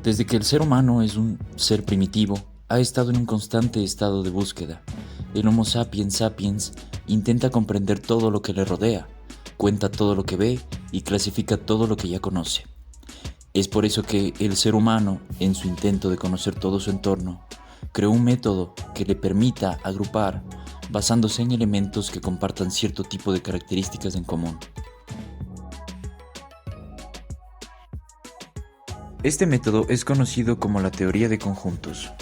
Desde que el ser humano es un ser primitivo, ha estado en un constante estado de búsqueda. El Homo sapiens sapiens intenta comprender todo lo que le rodea, cuenta todo lo que ve y clasifica todo lo que ya conoce. Es por eso que el ser humano, en su intento de conocer todo su entorno, creó un método que le permita agrupar basándose en elementos que compartan cierto tipo de características en común. Este método es conocido como la teoría de conjuntos.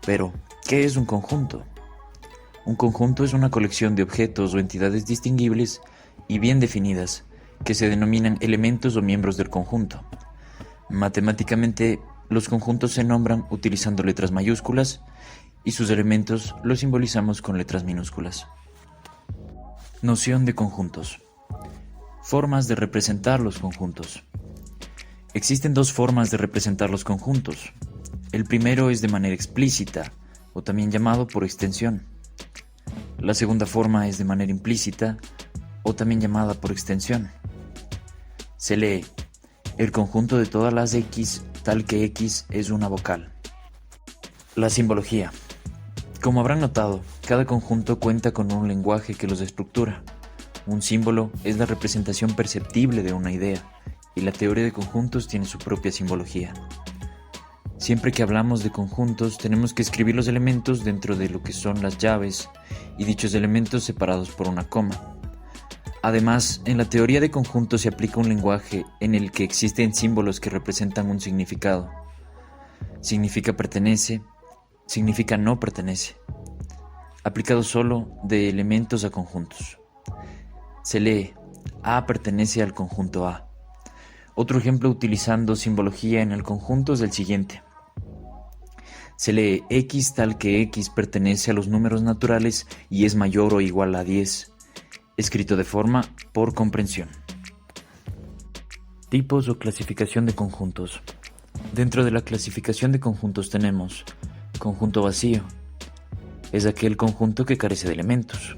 Pero, ¿qué es un conjunto? Un conjunto es una colección de objetos o entidades distinguibles y bien definidas, que se denominan elementos o miembros del conjunto. Matemáticamente, los conjuntos se nombran utilizando letras mayúsculas y sus elementos los simbolizamos con letras minúsculas. Noción de conjuntos. Formas de representar los conjuntos. Existen dos formas de representar los conjuntos. El primero es de manera explícita, o también llamado por extensión. La segunda forma es de manera implícita, o también llamada por extensión. Se lee: el conjunto de todas las X, tal que X es una vocal. La simbología. Como habrán notado, cada conjunto cuenta con un lenguaje que los estructura. Un símbolo es la representación perceptible de una idea, y la teoría de conjuntos tiene su propia simbología. Siempre que hablamos de conjuntos, tenemos que escribir los elementos dentro de lo que son las llaves, y dichos elementos separados por una coma. Además, en la teoría de conjuntos se aplica un lenguaje en el que existen símbolos que representan un significado. Significa pertenece, significa no pertenece. Aplicado solo de elementos a conjuntos. Se lee: A pertenece al conjunto A. Otro ejemplo utilizando simbología en el conjunto es el siguiente. Se lee: X tal que X pertenece a los números naturales y es mayor o igual a 10, escrito de forma por comprensión. Tipos o clasificación de conjuntos. Dentro de la clasificación de conjuntos tenemos conjunto vacío. Es aquel conjunto que carece de elementos.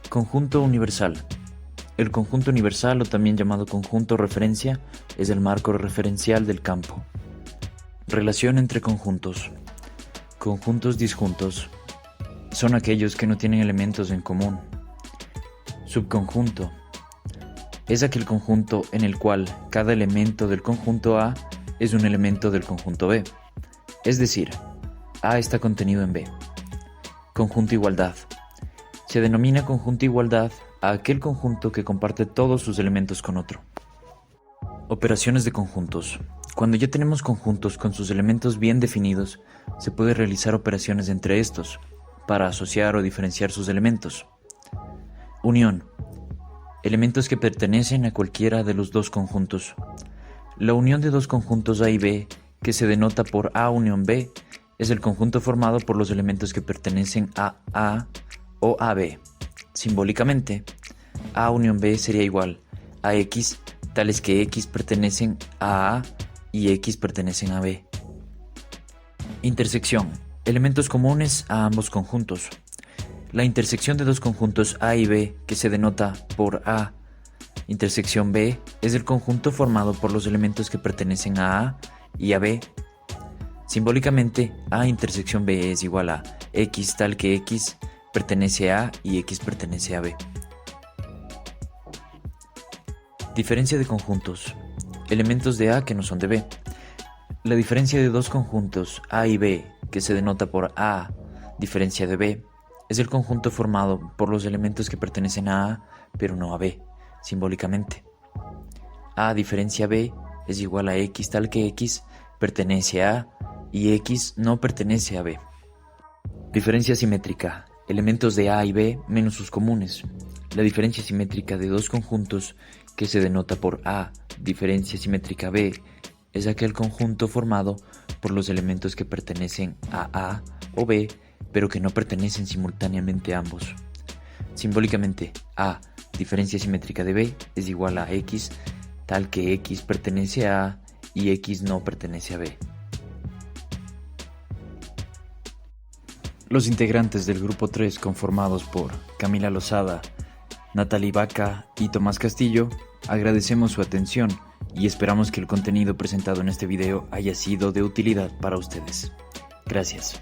Conjunto universal. El conjunto universal, o también llamado conjunto referencia, es el marco referencial del campo. Relación entre conjuntos. Conjuntos disjuntos son aquellos que no tienen elementos en común. Subconjunto es aquel conjunto en el cual cada elemento del conjunto A es un elemento del conjunto B. Es decir, A está contenido en B. Conjunto igualdad. Se denomina conjunto igualdad a aquel conjunto que comparte todos sus elementos con otro. Operaciones de conjuntos. Cuando ya tenemos conjuntos con sus elementos bien definidos, se puede realizar operaciones entre estos, para asociar o diferenciar sus elementos. Unión. Elementos que pertenecen a cualquiera de los dos conjuntos. La unión de dos conjuntos A y B, que se denota por A unión B, es el conjunto formado por los elementos que pertenecen a A o a B. Simbólicamente, A unión B sería igual a X, tales que X pertenecen a y X pertenecen a B. Intersección. Elementos comunes a ambos conjuntos. La intersección de dos conjuntos A y B, que se denota por A, intersección B, es el conjunto formado por los elementos que pertenecen a A y a B. Simbólicamente, A intersección B es igual a X tal que X pertenece a y X pertenece a B. Diferencia de conjuntos. Elementos de A que no son de B. La diferencia de dos conjuntos A y B, que se denota por A, diferencia de B, es el conjunto formado por los elementos que pertenecen a A, pero no a B, simbólicamente. A diferencia B es igual a X tal que X pertenece a y X no pertenece a B. Diferencia simétrica. Elementos de A y B menos sus comunes. La diferencia simétrica de dos conjuntos que se denota por A, diferencia simétrica B, es aquel conjunto formado por los elementos que pertenecen a A o B, pero que no pertenecen simultáneamente a ambos. Simbólicamente, A, diferencia simétrica de B, es igual a X, tal que X pertenece a A y X no pertenece a B. Los integrantes del grupo 3, conformados por Camila Lozada, Natalie Vaca y Tomás Castillo, agradecemos su atención y esperamos que el contenido presentado en este video haya sido de utilidad para ustedes. Gracias.